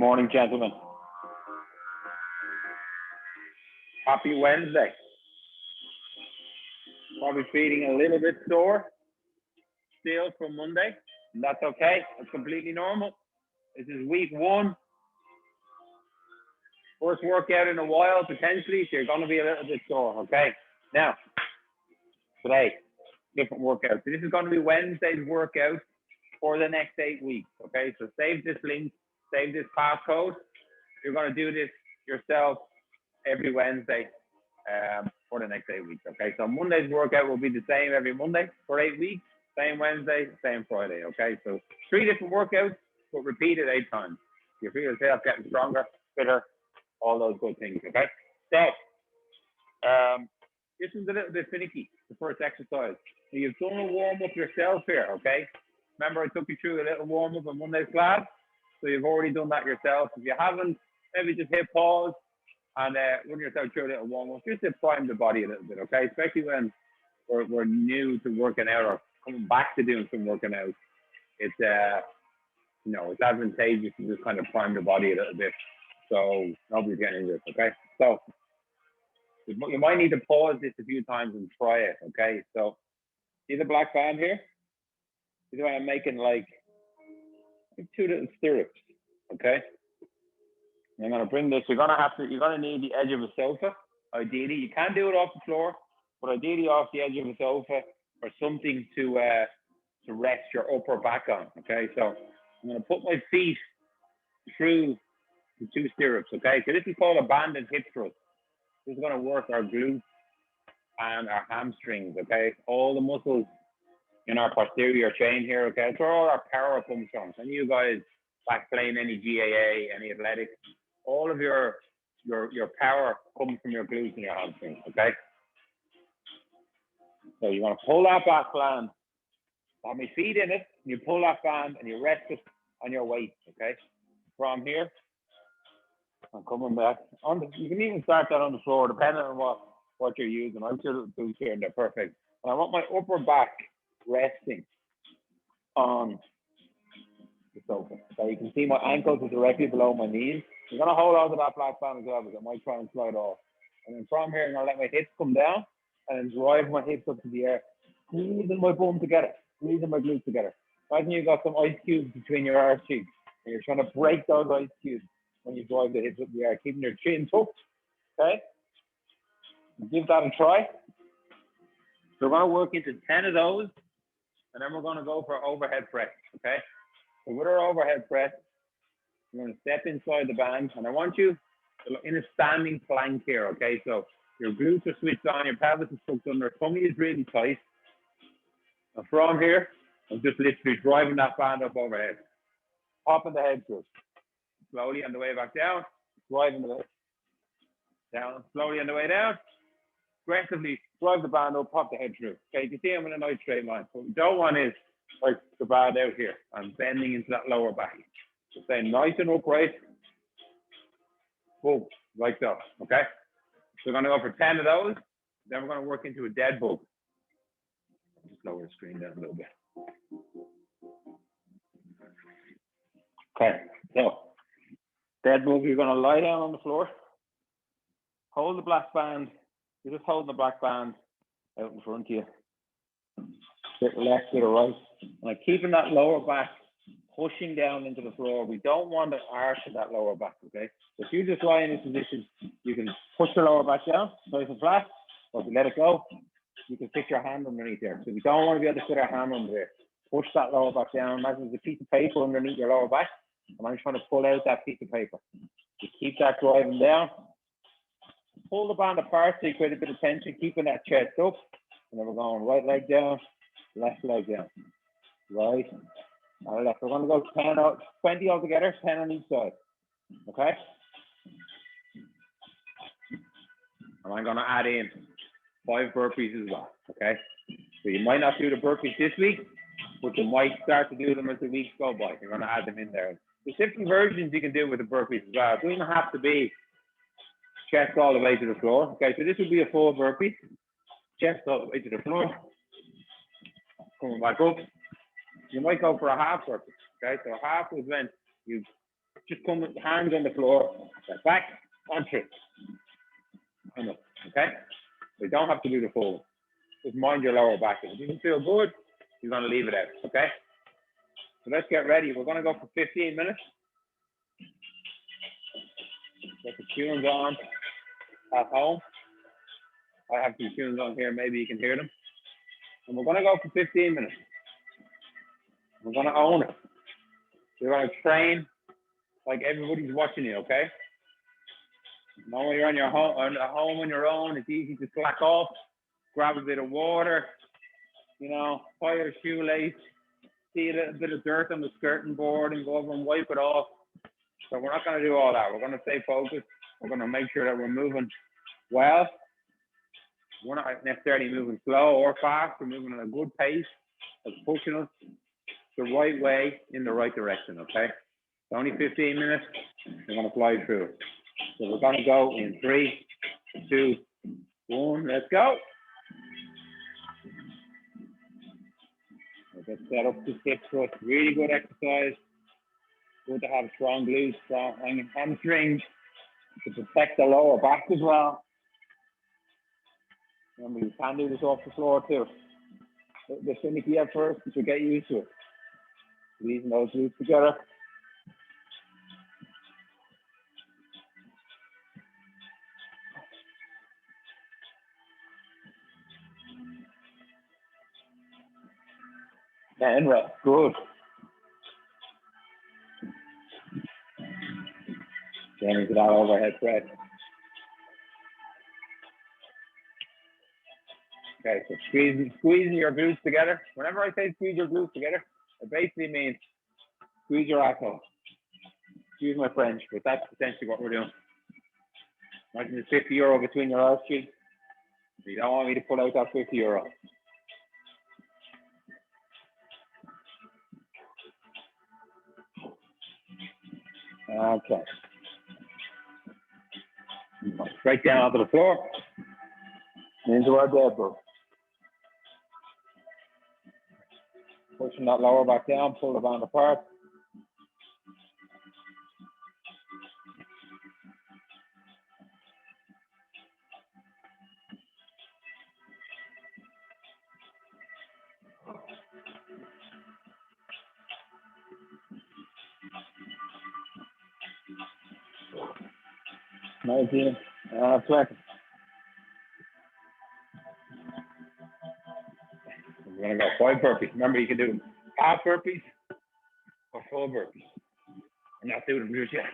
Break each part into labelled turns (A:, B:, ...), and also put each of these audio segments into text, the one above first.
A: Morning, gentlemen. Happy Wednesday. Probably feeling a little bit sore still from Monday, and that's okay. It's completely normal. This is week one. First workout in a while, potentially, so you're going to be a little bit sore, okay? Now, today, different workout. So this is going to be Wednesday's workout for the next 8 weeks, okay? So save this link, save this passcode. You're going to do this yourself every Wednesday for the next 8 weeks, okay? So Monday's workout will be the same every Monday for 8 weeks, same Wednesday, same Friday, okay? So 3 different workouts, but repeated 8 times. You feel yourself getting stronger, fitter, all those good things, okay? So, this is a little bit finicky, the first exercise. So you've done a warm-up yourself here, okay? Remember I took you through a little warm-up in Monday's class? So you've already done that yourself. If you haven't, maybe just hit pause and run yourself through a little warm-up, just to prime the body a little bit, okay? Especially when we're new to working out or coming back to doing some working out. It's, it's advantageous to just kind of prime the body a little bit so nobody's getting injured, okay? So you might need to pause this a few times and try it, okay? So see the black band here? This is why I'm making like 2 little stirrups, okay? And I'm gonna bring this, you're gonna need the edge of a sofa, ideally. You can do it off the floor, but ideally off the edge of a sofa or something to rest your upper back on, okay? So I'm gonna put my feet through the 2 stirrups, okay? So this is called a band and hip thrust. This is gonna work our glutes and our hamstrings, okay? All the muscles in our posterior chain here, okay? That's where all our power comes from. Some of you guys back playing any GAA, any athletics, all of your power comes from your glutes and your hamstrings, okay? So you want to pull that back band, have my feet in it, and you pull that band and you rest it on your waist, okay? From here, I'm coming back. You can even start that on the floor, depending on what you're using. I'm sure the boots here and they're perfect. And I want my upper back resting on the sofa. So you can see my ankles are directly below my knees. I'm gonna hold on to that black band as well because I might try and slide off. And then from here, I'm gonna let my hips come down and then drive my hips up to the air, squeezing my bum together, squeezing my glutes together. Imagine you've got some ice cubes between your arse cheeks and you're trying to break those ice cubes when you drive the hips up the air, keeping your chin tucked, okay? Give that a try. So we're gonna work into 10 of those and then we're gonna go for overhead press, okay? So with our overhead press, you're going to step inside the band, and I want you in a standing plank here, okay? So your glutes are switched on, your pelvis is tucked under, tummy is really tight. And from here, I'm just literally driving that band up overhead, popping the head through. Slowly on the way back down, driving the down, slowly on the way down, aggressively drive the band up, pop the head through. Okay, you can see I'm in a nice straight line. What we don't want is like the band out here. I'm bending into that lower back. So stay nice and upright. Boom, like so, okay? So we're gonna go for 10 of those. Then we're gonna work into a dead bug. Just lower the screen down a little bit. Okay, so dead bug, you're gonna lie down on the floor. Hold the black band. You're just holding the black band out in front of you. Bit left, bit right. And like keeping that lower back pushing down into the floor. We don't want to arch that lower back, okay? So if you just lie in this position, you can push the lower back down, nice and flat, or if you let it go, you can fit your hand underneath there. So we don't want to be able to fit our hand under there. Push that lower back down. Imagine there's a piece of paper underneath your lower back, and I'm trying to pull out that piece of paper. You keep that driving down. Pull the band apart so you create a bit of tension, keeping that chest up. And then we're going right leg down, left leg down. Right. And left. We're going to go 10 out, 20 altogether, 10 on each side. Okay? And I'm going to add in 5 burpees as well. Okay? So you might not do the burpees this week, but you might start to do them as the weeks go by. You're going to add them in there. There's different versions you can do with the burpees as well. It doesn't have to be chest all the way to the floor. Okay, so this would be a full burpee. Chest all the way to the floor. Coming back up. You might go for a half burpee. Okay, so half is when you just come with hands on the floor, step back, on through. Enough, okay? We don't have to do the full. Just mind your lower back. If it doesn't feel good, you're going to leave it out, okay? So let's get ready. We're going to go for 15 minutes. Get the tunes on at home. I have some tunes on here. Maybe you can hear them. And we're going to go for 15 minutes. We're going to own it. You're going to train like everybody's watching you, okay? Now when you're on your home, on your own, it's easy to slack off, grab a bit of water, you know, tie your shoelace, see a little bit of dirt on the skirting board and go over and wipe it off. So we're not going to do all that. We're going to stay focused. We're going to make sure that we're moving well. We're not necessarily moving slow or fast. We're moving at a good pace. That's pushing us the right way in the right direction, okay? It's only 15 minutes. We're going to fly through it. So we're going to go in 3, 2, 1. Let's go. We'll get set up to hip thrust. Really good exercise. Good to have strong glutes, strong hamstrings to protect the lower back as well. Remember, you can do this off the floor too. The finicky at first, but you'll get used to it. Squeezing those glutes together. And rest. Good. Then into that overhead press. Okay, so squeezing your glutes together. Whenever I say squeeze your glutes together, it basically means squeeze your asshole. Excuse my French, but that's essentially what we're doing. Imagine there's 50 euro between your arse cheeks. You don't want me to pull out that 50 euro. Okay. Straight down onto the floor. Into our dead bug. Pushing that lower back down, pull the band apart. Nice, 20. We're going to go 5 burpees. Remember, you can do half burpees or full burpees. And not do them just yet.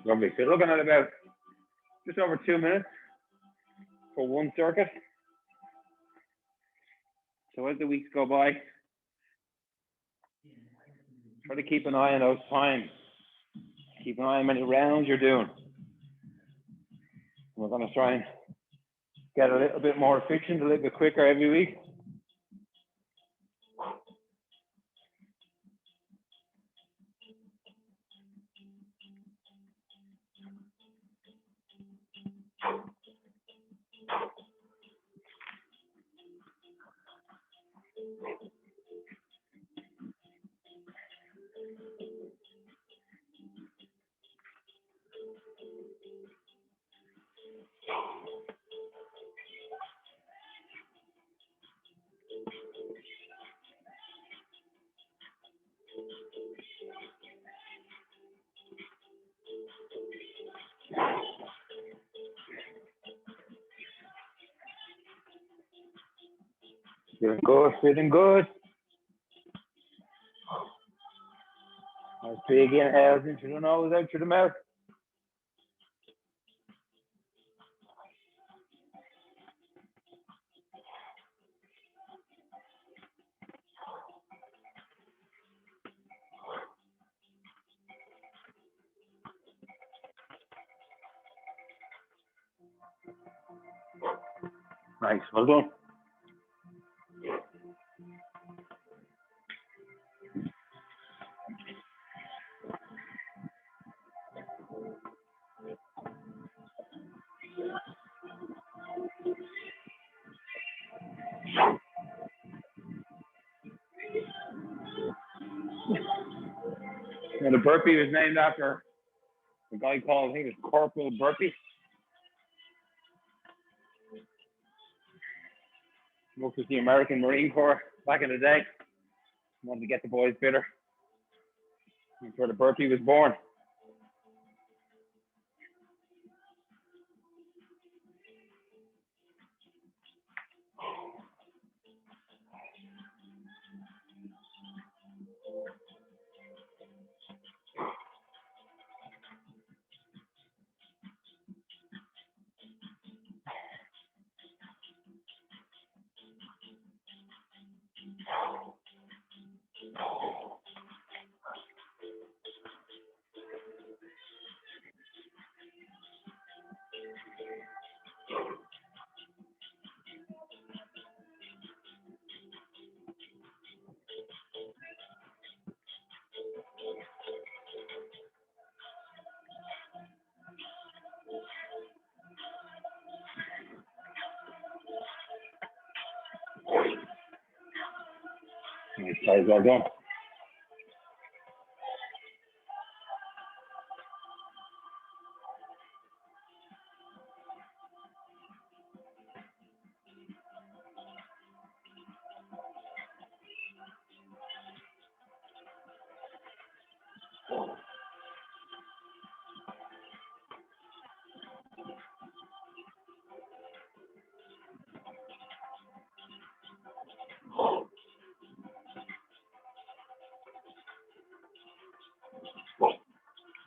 A: Lovely. So looking at about just over 2 minutes for one circuit. So as the weeks go by, try to keep an eye on those times. Keep an eye on how many rounds you're doing. We're going to try and get a little bit more efficient, a little bit quicker every week. Feeling good, feeling good. Nice big inhales into the nose, out through the mouth. Nice, well done. And the burpee was named after a guy called, I think it was Corporal Burpee. Worked with the American Marine Corps back in the day. Wanted to get the boys bitter. That's where the burpee was born. Nice guys, well done.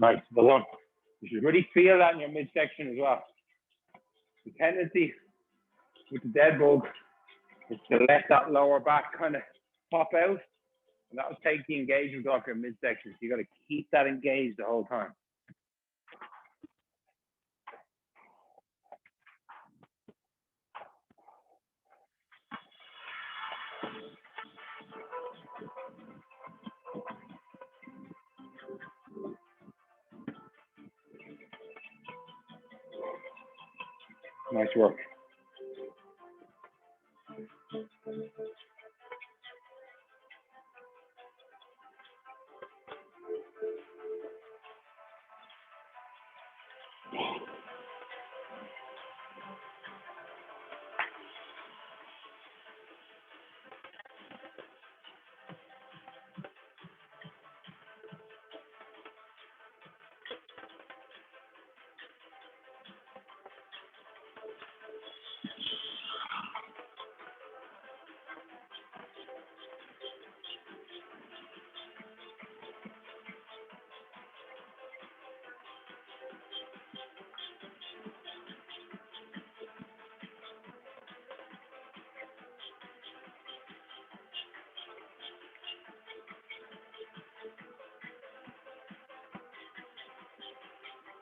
A: Nice, well done. You should really feel that in your midsection as well. The tendency with the dead bug is to let that lower back kind of pop out, and that will take the engagement off your midsection. So you got to keep that engaged the whole time. Nice work.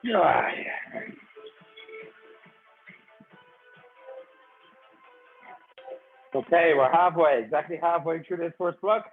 A: Ah, yeah. Okay, we're halfway, exactly halfway through this first block.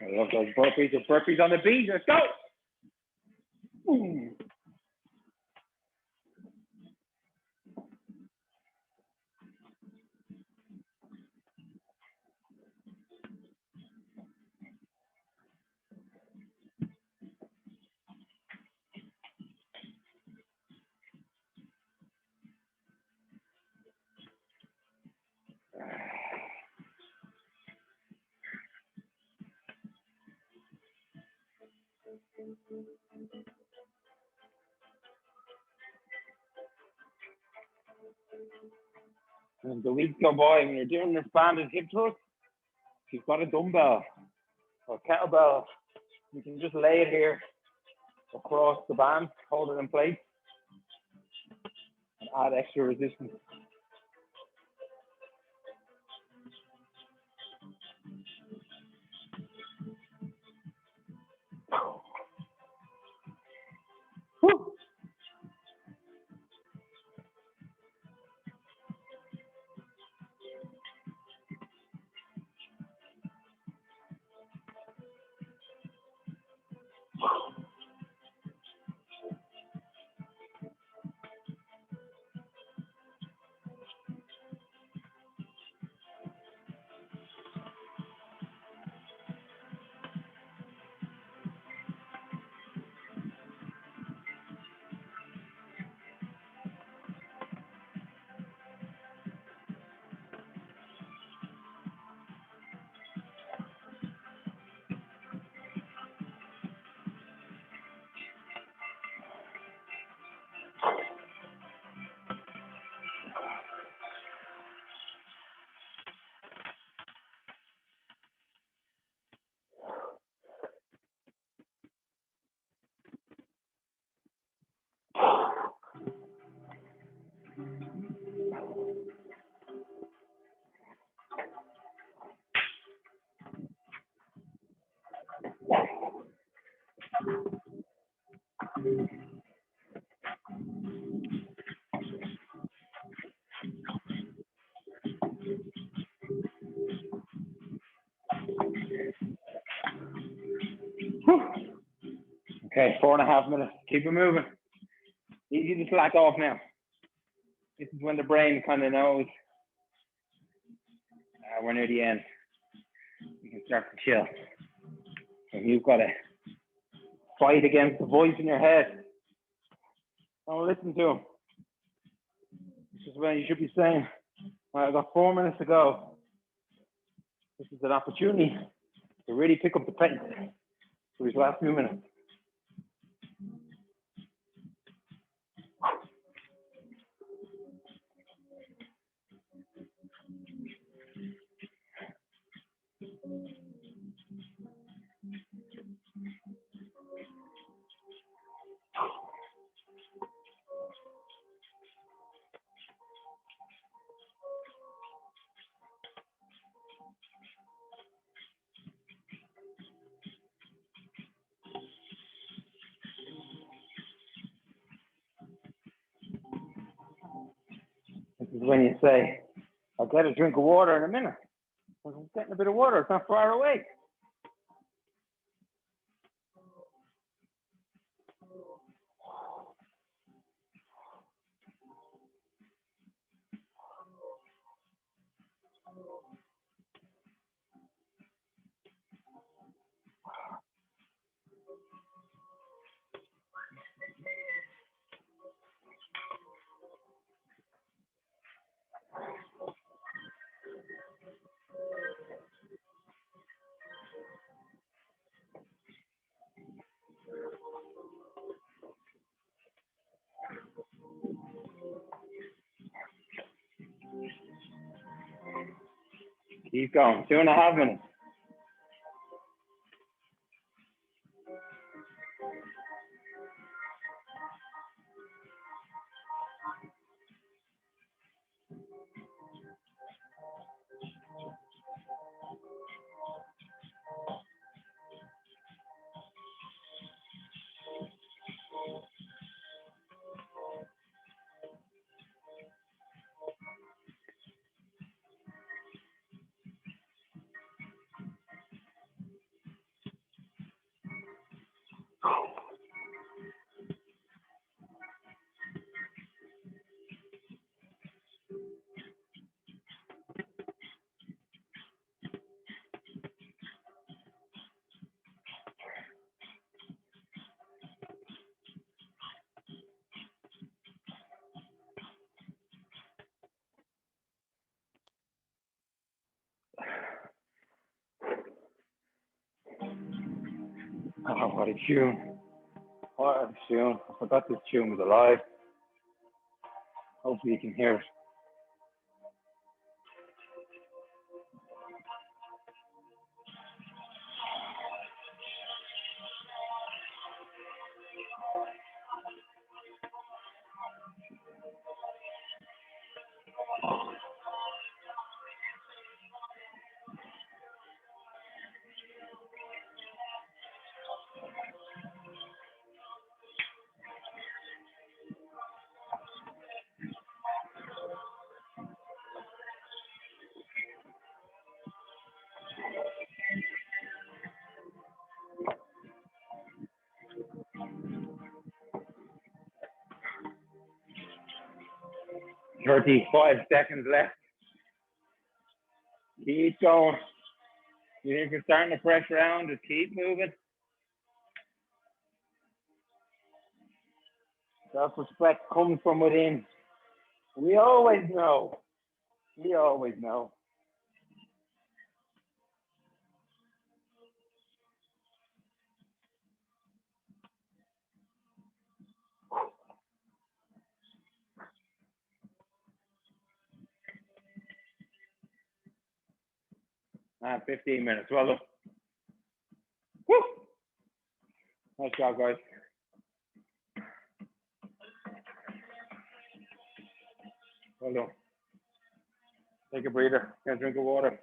A: I love those burpees. The burpees on the beat. Let's go. Ooh. As the weeks go by, when you're doing this banded hip thrust, if you've got a dumbbell or kettlebell, you can just lay it here across the band, hold it in place, and add extra resistance. Okay, 4.5 minutes. Keep it moving. Easy to slack off now. This is when the brain kind of knows we're near the end. You can start to chill. So you've got to fight against the voice in your head. Don't listen to him. This is when you should be saying, well, I've got 4 minutes to go. This is an opportunity to really pick up the pace for these last few minutes. This is when you say, I'll get a drink of water in a minute. I'm getting a bit of water, it's not far away. Keep going, 2.5 minutes. Oh, what a tune. What a tune. I forgot this tune was alive. Hopefully you can hear it. "35 seconds left. Keep going. You think you're starting to press around, just keep moving. Self-respect comes from within. We always know. We always know. Ah, 15 minutes. Well done. Woo! Nice job, guys. Well done. Take a breather. Get a drink of water.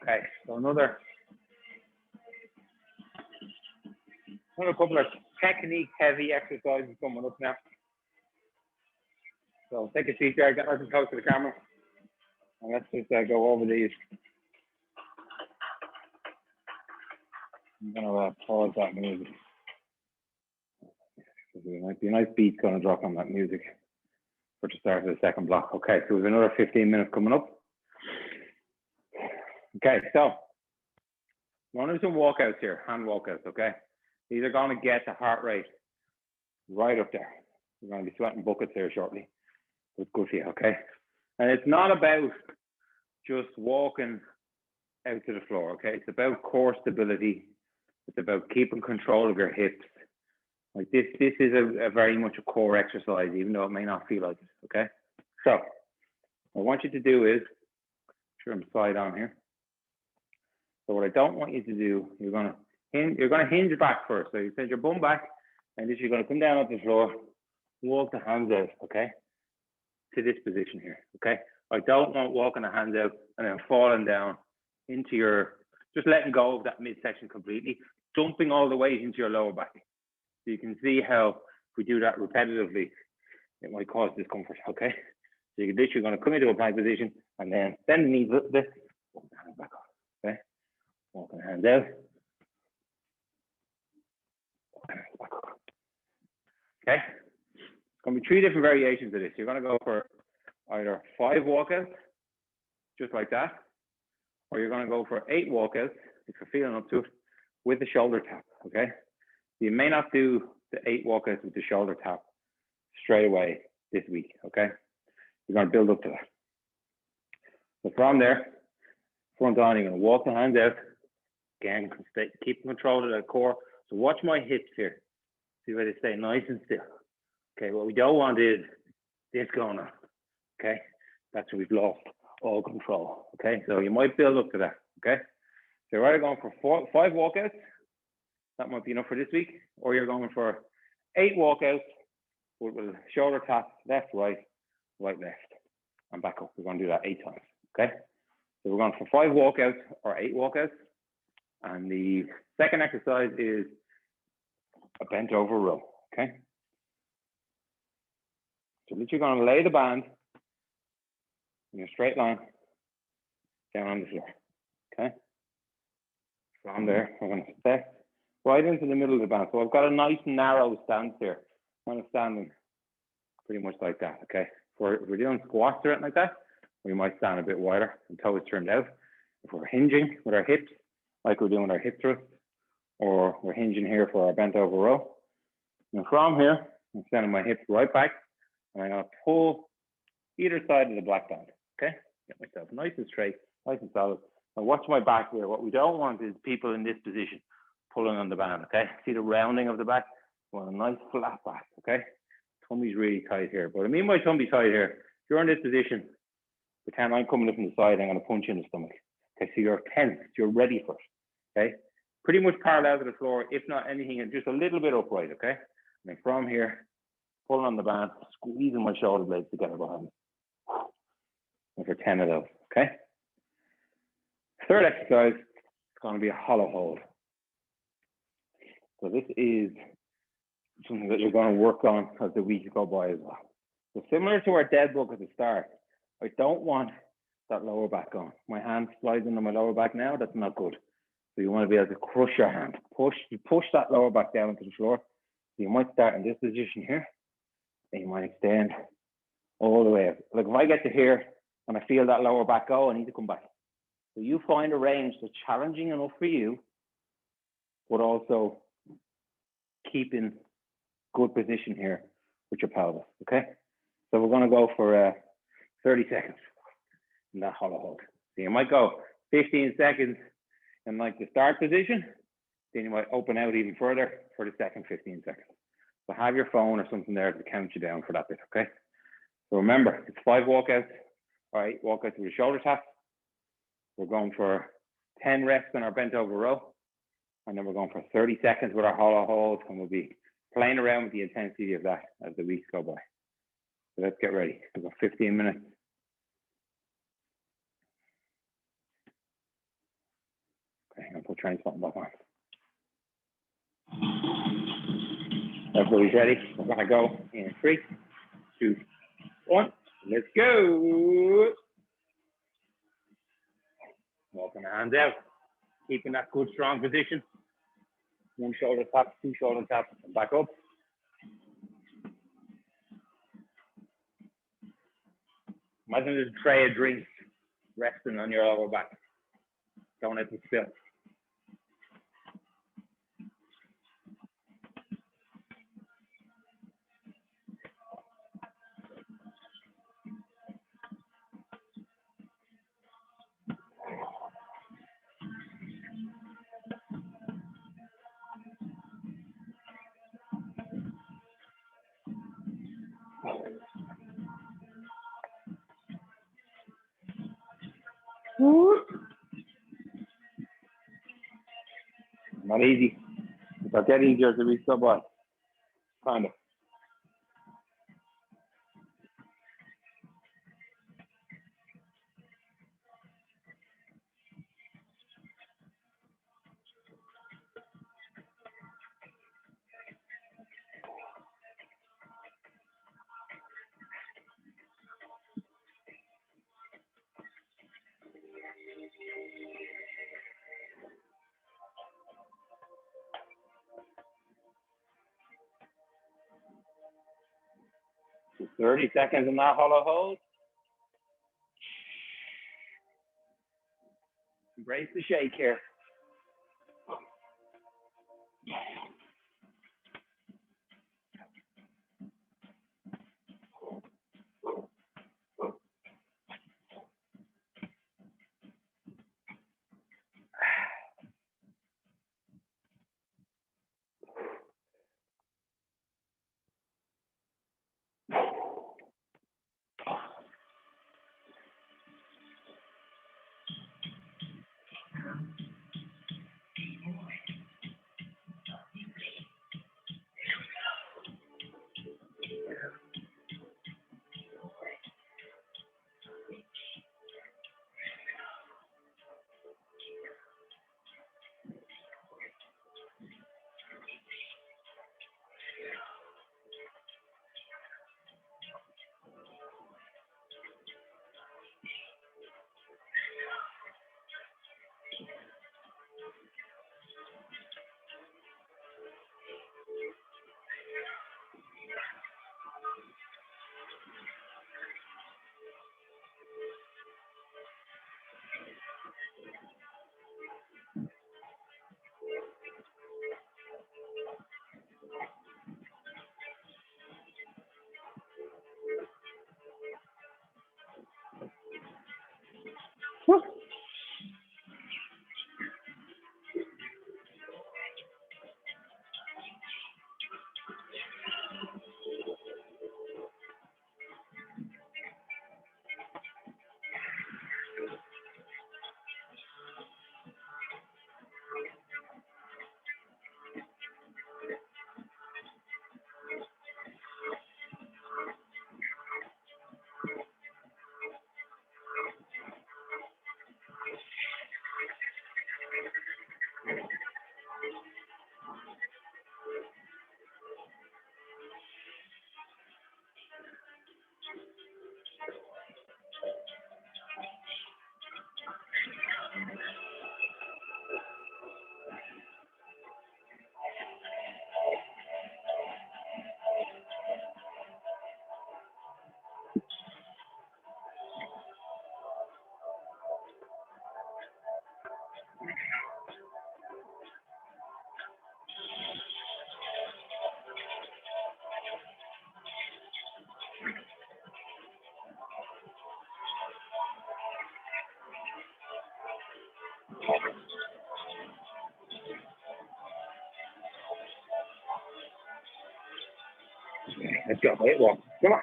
A: Okay, so another couple of technique heavy exercises coming up now. So take a seat there, get nice and close to the camera, and let's just go over these. I'm gonna pause that music. There might be a nice beat gonna drop on that music for the start of the second block. Okay, so we have another 15 minutes coming up. Okay, so we're gonna do some walkouts here, hand walkouts, okay? These are gonna get the heart rate right up there. We're gonna be sweating buckets here shortly. It's good for you, okay? And it's not about just walking out to the floor, okay? It's about core stability. It's about keeping control of your hips. Like this is a very much a core exercise, even though it may not feel like it, okay? So what I want you to do is, sure I'm side on here. So what I don't want you to do, you're gonna hinge back first. So you send your bum back, and then you're gonna come down off the floor, walk the hands out, okay? To this position here, okay? I don't want walking the hands out and then falling down into your, just letting go of that midsection completely, dumping all the weight into your lower back. So you can see how if we do that repetitively, it might cause discomfort, okay? So you're literally gonna come into a plank position and then bend the knees a little bit, walk the hands back up, okay? Walking the hands out. Okay? It's gonna be 3 different variations of this. You're gonna go for either 5 walkouts, just like that, or you're gonna go for 8 walkouts, if you're feeling up to it, with the shoulder tap, okay? You may not do the 8 walkouts with the shoulder tap straight away this week, okay? You're gonna build up to that. So from there, front on, you're gonna walk the hands out. Again, keep control of the core. So watch my hips here. See where they stay nice and still. Okay, what we don't want is this going on. Okay, that's where we've lost all control. Okay, so you might build up to that. Okay, so you're either going for 5 walkouts. That might be enough for this week, or you're going for 8 walkouts with shoulder tap, left, right, right, left, and back up. We're going to do that 8 times. Okay, so we're going for 5 walkouts or 8 walkouts. And the second exercise is a bent over row, okay? So literally going to lay the band in a straight line down on the floor, okay? From there, we're going to step right into the middle of the band. So I've got a nice narrow stance here. I'm standing pretty much like that, okay? If we're doing squats or anything like that, we might stand a bit wider and toes turned out. If we're hinging with our hips, like we're doing our hip thrust, or we're hinging here for our bent over row. And from here, I'm sending my hips right back, and I'm gonna pull either side of the black band, okay? Get myself nice and straight, nice and solid. And watch my back here. What we don't want is people in this position pulling on the band, okay? See the rounding of the back? We want a nice flat back, okay? Tummy's really tight here. But I mean my tummy tight here. If you're in this position, pretend I'm coming up from the side, I'm gonna punch you in the stomach. Okay, so you're tense, you're ready for it, okay? Pretty much parallel to the floor, if not anything, and just a little bit upright, okay? And then from here, pulling on the band, squeezing my shoulder blades together behind me. And for 10 of those, okay? Third exercise is going to be a hollow hold. So this is something that you're going to work on as the weeks go by as well. So similar to our dead bug at the start, I don't want that lower back on. My hand slides into my lower back now, that's not good. So you want to be able to crush your hand. You push that lower back down into the floor. So you might start in this position here, and you might extend all the way up. Like if I get to here and I feel that lower back go, I need to come back. So you find a range that's challenging enough for you, but also keeping good position here with your pelvis, okay? So we're gonna go for 30 seconds in that hollow hold. So you might go 15 seconds in like the start position, then you might open out even further for the second 15 seconds. So have your phone or something there to count you down for that bit, okay? So remember, it's 5 walkouts, all right, walkouts with a shoulder tap. We're going for 10 reps on our bent over row, and then we're going for 30 seconds with our hollow hold, and we'll be playing around with the intensity of that as the weeks go by. So let's get ready. We've got 15 minutes. trying something back on. Everybody's ready? We're gonna go in 3, 2, 1. Let's go. Walking the hands out, keeping that good strong position. One shoulder tap, 2 shoulder taps, and back up. Imagine there's a tray of drinks resting on your lower back. Don't let it spill. Not easy. It'll get easier to reach the ball. Kind of. So 30 seconds in that hollow hold. Embrace the shake here. Let's go. Wait, walk. Come on.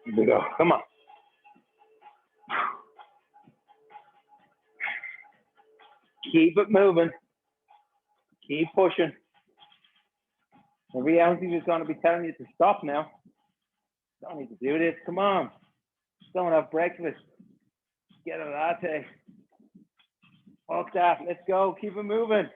A: Here we go. Come on. Keep it moving. Keep pushing. The reality is going to be telling you to stop now. Don't need to do this. Come on. Don't have breakfast. Get a latte. Fuck that. Let's go. Keep it moving.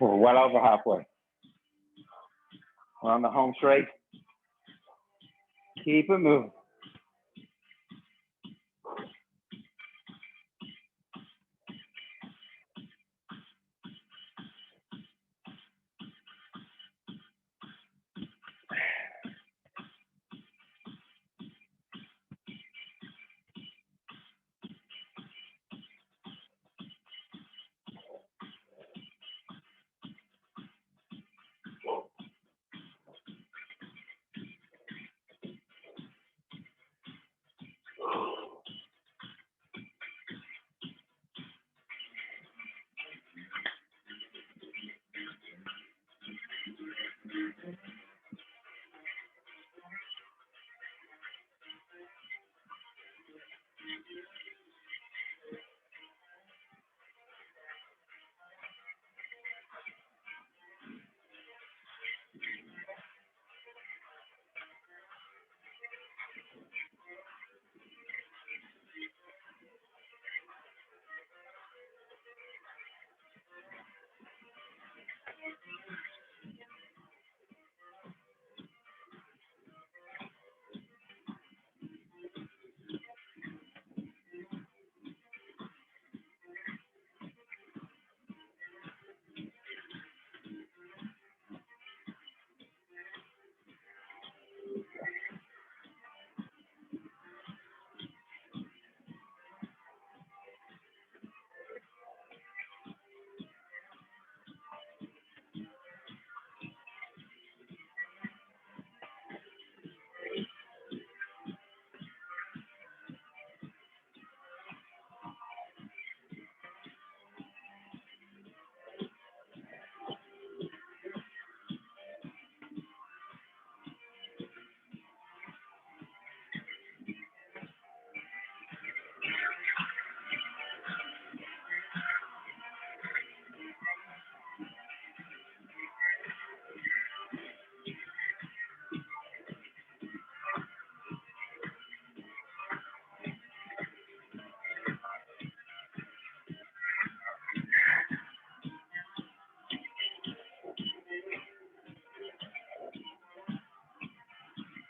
A: We're well over halfway. We're on the home straight. Keep it moving.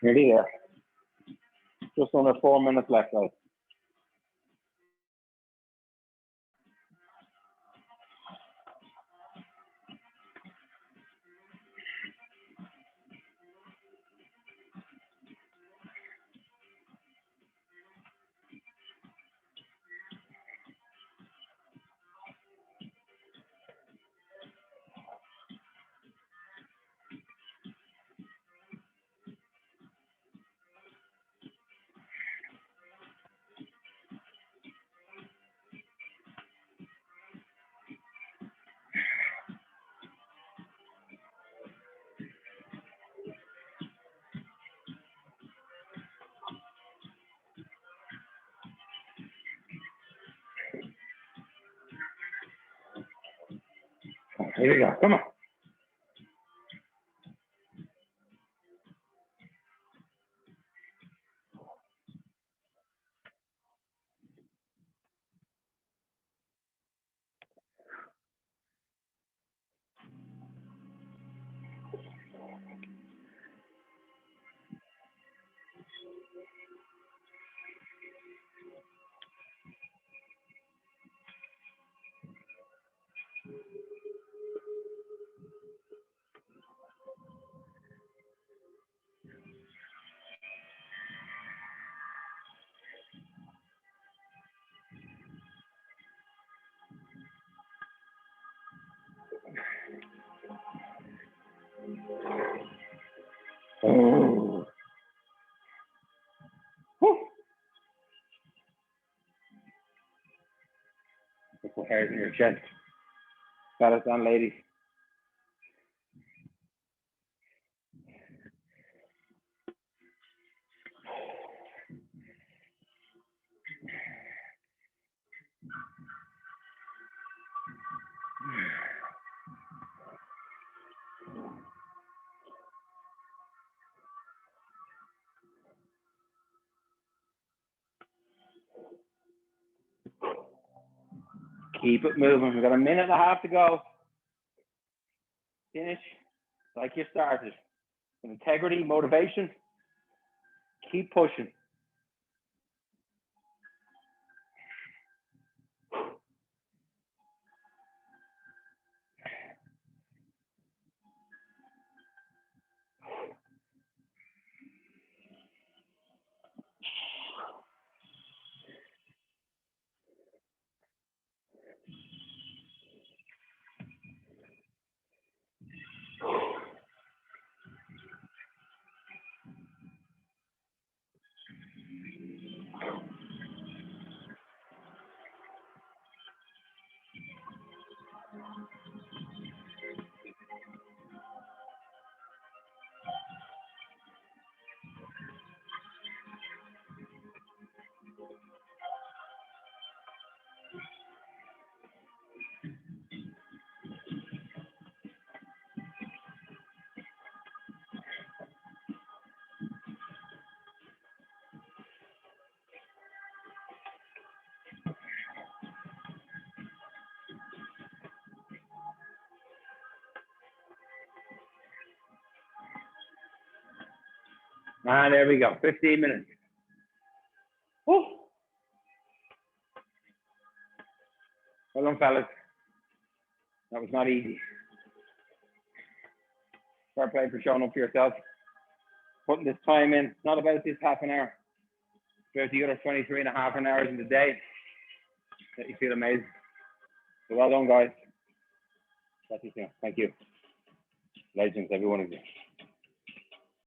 A: Nearly there. Just under 4 minutes left, guys. Here we go. Come on. Oh. Woo. Put the hairs in your chest. Fellas and ladies. Keep it moving. We've got a minute and a half to go. Finish like you started. With integrity, motivation. Keep pushing. And there we go. 15 minutes. Woo. Well done, fellas. That was not easy. Fair play for showing up for yourself. Putting this time in. It's not about this half an hour. It's about the other 23 and a half hours in the day that you feel amazing. So well done, guys. That's it. Thank you. Legends, every one of you.